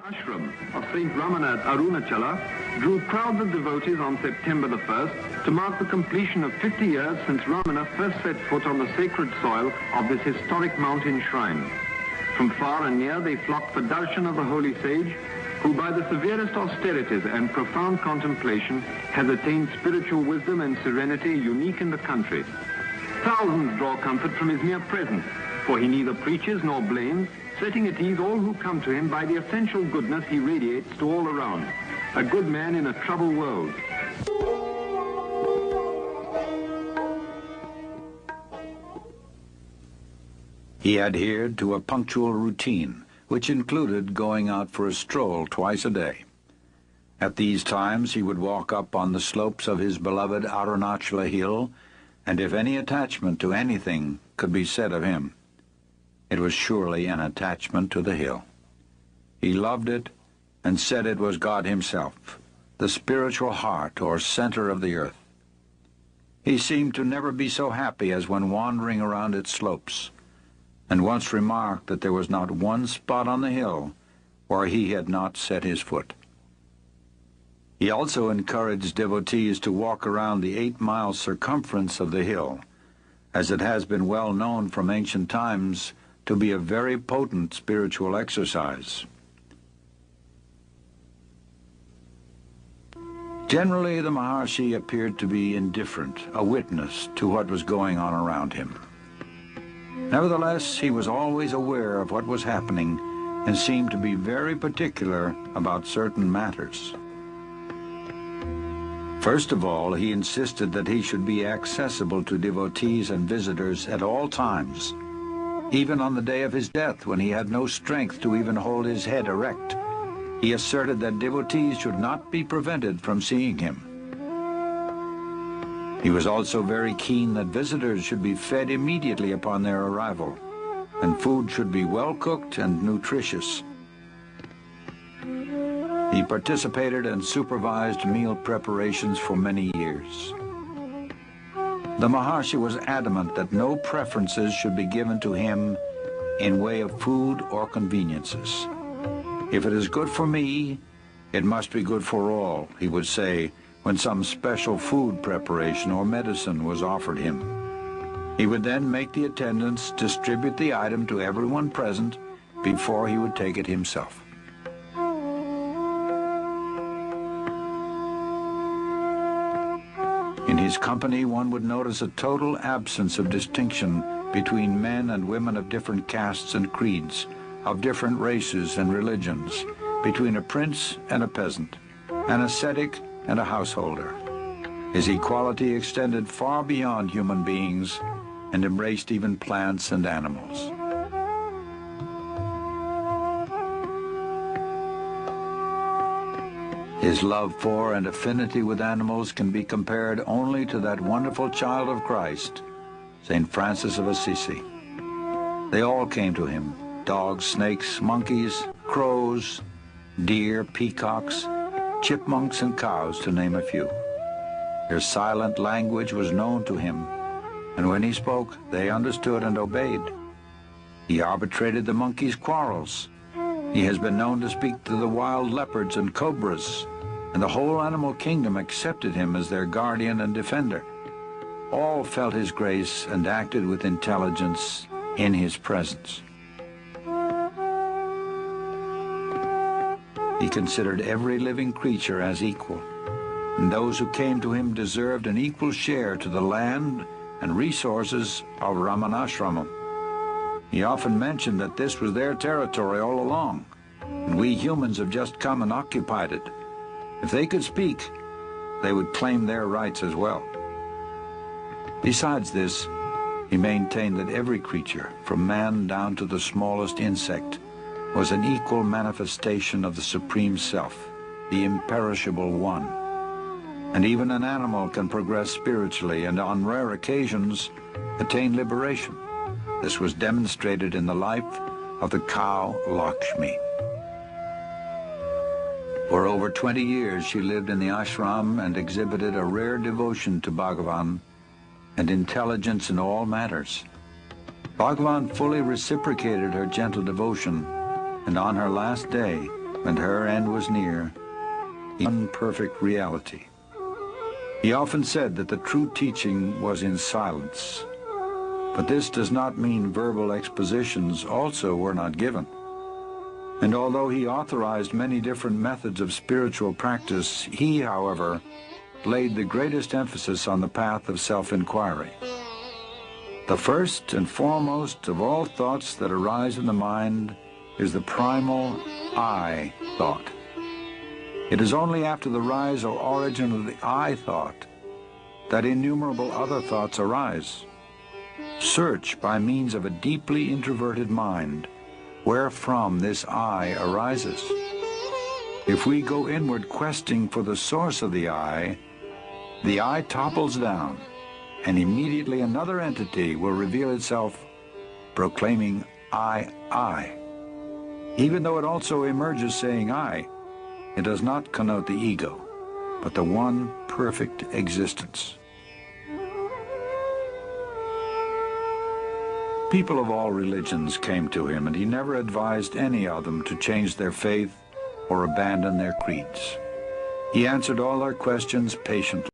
ashram of Saint Ramana at Arunachala drew crowds of devotees on September the 1st to mark the completion of 50 years since Ramana first set foot on the sacred soil of this historic mountain shrine. From far and near they flocked for darshan of the holy sage, who by the severest austerities and profound contemplation has attained spiritual wisdom and serenity unique in the country. Thousands draw comfort from his mere presence, for he neither preaches nor blames, setting at ease all who come to him by the essential goodness he radiates to all around. A good man in a troubled world. He adhered to a punctual routine, which included going out for a stroll twice a day. At these times he would walk up on the slopes of his beloved Arunachala hill, and if any attachment to anything could be said of him, it was surely an attachment to the hill. He loved it and said it was God himself, the spiritual heart or center of the earth. He seemed to never be so happy as when wandering around its slopes, and once remarked that there was not one spot on the hill where he had not set his foot. He also encouraged devotees to walk around the 8-mile circumference of the hill, as it has been well known from ancient times to be a very potent spiritual exercise. Generally, the Maharshi appeared to be indifferent, a witness to what was going on around him. Nevertheless, he was always aware of what was happening and seemed to be very particular about certain matters. First of all, he insisted that he should be accessible to devotees and visitors at all times. Even on the day of his death, when he had no strength to even hold his head erect, he asserted that devotees should not be prevented from seeing him. He was also very keen that visitors should be fed immediately upon their arrival, and food should be well cooked and nutritious. He participated and supervised meal preparations for many years. The Maharshi was adamant that no preferences should be given to him in way of food or conveniences. If it is good for me, it must be good for all, he would say when some special food preparation or medicine was offered him. He would then make the attendants distribute the item to everyone present before he would take it himself. In his company, one would notice a total absence of distinction between men and women of different castes and creeds, of different races and religions, between a prince and a peasant, an ascetic and a householder. His equality extended far beyond human beings and embraced even plants and animals. His love for and affinity with animals can be compared only to that wonderful child of Christ, St. Francis of Assisi. They all came to him, dogs, snakes, monkeys, crows, deer, peacocks, chipmunks, and cows, to name a few. Their silent language was known to him, and when he spoke, they understood and obeyed. He arbitrated the monkeys' quarrels. He has been known to speak to the wild leopards and cobras, and the whole animal kingdom accepted him as their guardian and defender. All felt his grace and acted with intelligence in his presence. He considered every living creature as equal, and those who came to him deserved an equal share to the land and resources of Ramanashramam. He often mentioned that this was their territory all along, and we humans have just come and occupied it. If they could speak, they would claim their rights as well. Besides this, he maintained that every creature, from man down to the smallest insect, was an equal manifestation of the Supreme Self, the imperishable One. And even an animal can progress spiritually and on rare occasions attain liberation. This was demonstrated in the life of the cow Lakshmi. For over 20 years she lived in the ashram and exhibited a rare devotion to Bhagavan and intelligence in all matters. Bhagavan fully reciprocated her gentle devotion, and on her last day, and her end was near, unperfect reality. He often said that the true teaching was in silence, but this does not mean verbal expositions also were not given. And although he authorized many different methods of spiritual practice, he, however, laid the greatest emphasis on the path of self-inquiry. The first and foremost of all thoughts that arise in the mind is the primal I thought. It is only after the rise or origin of the I thought that innumerable other thoughts arise. Search by means of a deeply introverted mind wherefrom this I arises. If we go inward questing for the source of the I topples down, and immediately another entity will reveal itself, proclaiming I. Even though it also emerges saying I, it does not connote the ego, but the one perfect existence. People of all religions came to him, and he never advised any of them to change their faith or abandon their creeds. He answered all their questions patiently.